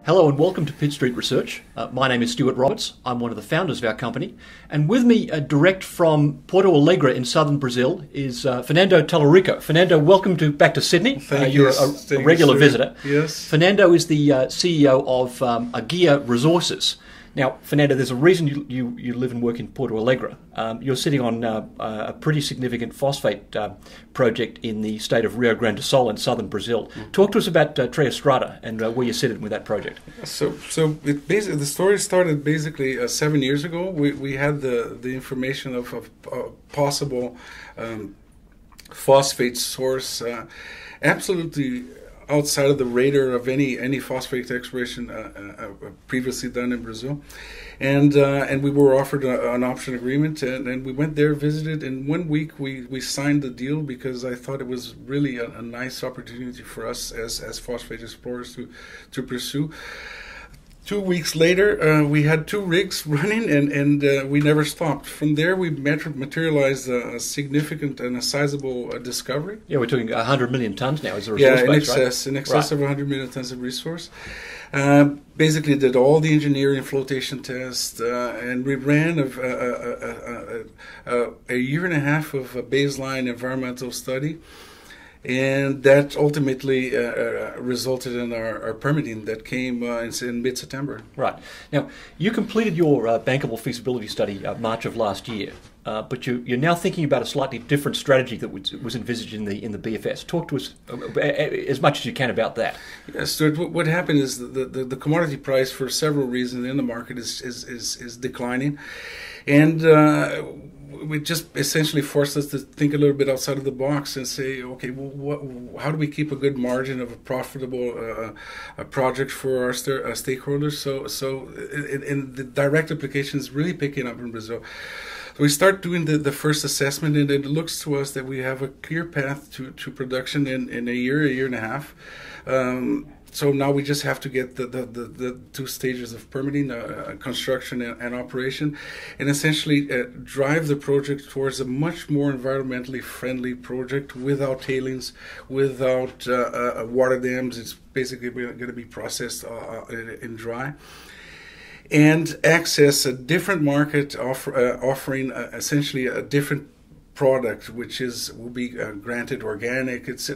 Hello and welcome to Pitt Street Research. My name is Stuart Roberts. I'm one of the founders of our company. And with me, direct from Porto Alegre in southern Brazil, is Fernando Tallarico. Fernando, welcome back to Sydney. Thank you. You're a regular visitor. Yes. Fernando is the CEO of Aguia Resources. Now, Fernando, there's a reason you live and work in Porto Alegre. You're sitting on a pretty significant phosphate project in the state of Rio Grande do Sul in southern Brazil. Talk to us about Tres Estrada and where you're sitting with that project. So the story started basically 7 years ago. We had the information of a possible phosphate source, absolutely outside of the radar of any phosphate exploration previously done in Brazil, and we were offered an option agreement, and we went there, visited. In 1 week we signed the deal because I thought it was really a nice opportunity for us as phosphate explorers to pursue. 2 weeks later, we had 2 rigs running, and we never stopped. From there, we materialized a significant and a sizable discovery. Yeah, we're talking 100 million tons now as a resource base, in excess of 100 million tons of resource. Basically, did all the engineering flotation tests, and we ran a year and a half of a baseline environmental study. And that ultimately resulted in our permitting that came in mid-September. Right. Now, you completed your bankable feasibility study March of last year, but you're now thinking about a slightly different strategy that was envisaged in the BFS. Talk to us as much as you can about that. Yes, Stuart, what happened is the commodity price, for several reasons in the market, is declining. And it just essentially forced us to think a little bit outside of the box and say, okay, well, how do we keep a good margin of a profitable project for our stakeholders? So in the direct application is really picking up in Brazil. So we start doing the first assessment, and it looks to us that we have a clear path to production in a year and a half. So now we just have to get the 2 stages of permitting, construction and operation, and essentially drive the project towards a much more environmentally friendly project without tailings, without water dams. It's basically going to be processed in dry. And access a different market offering essentially a different product, which will be granted organic. It's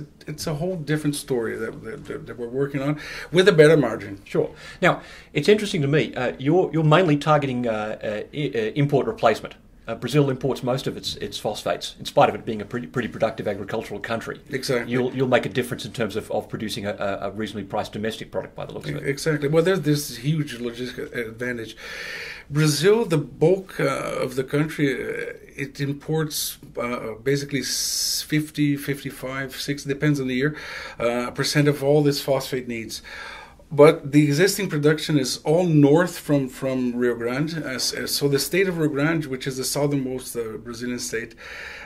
a whole different story that we're working on with a better margin. Sure. Now, it's interesting to me. You're mainly targeting import replacement. Brazil imports most of its phosphates, in spite of it being a pretty productive agricultural country. Exactly. You'll make a difference in terms of producing a reasonably priced domestic product by the looks of it. Exactly. Well, there's this huge logistic advantage. Brazil, the bulk of the country, it imports basically 50, 55, 60, depends on the year, percent of all this phosphate needs. But the existing production is all north from Rio Grande. So the state of Rio Grande, which is the southernmost Brazilian state,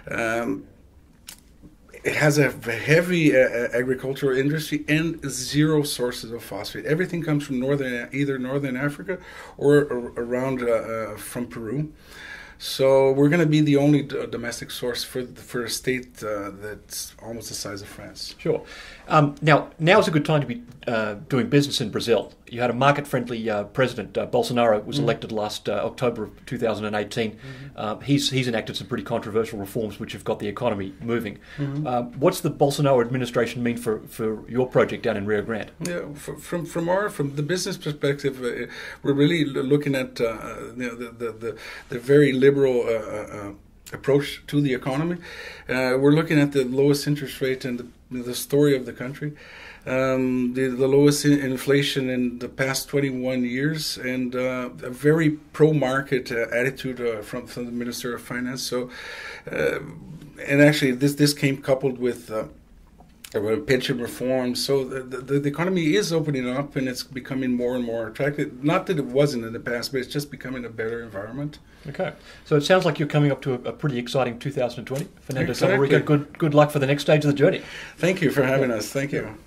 it has a heavy agricultural industry and 0 sources of phosphate. Everything comes from either northern Africa or around from Peru. So we're going to be the only domestic source for a state that's almost the size of France. Sure. Now is a good time to be doing business in Brazil. You had a market-friendly president. Bolsonaro was elected last October of 2018. He's enacted some pretty controversial reforms which have got the economy moving. What's the Bolsonaro administration mean for your project down in Rio Grande? Yeah, from the business perspective, we're really looking at the very liberal approach to the economy. We're looking at the lowest interest rate and the story of the country, the lowest inflation in the past 21 years, and a very pro-market attitude from the Minister of Finance. So, and actually, this came coupled with pension reform. So the economy is opening up, and it's becoming more and more attractive. Not that it wasn't in the past, but it's just becoming a better environment. Okay. So it sounds like you're coming up to a pretty exciting 2020. Fernando Exactly. Tallarico, good luck for the next stage of the journey. Thank you for having us. Thank you.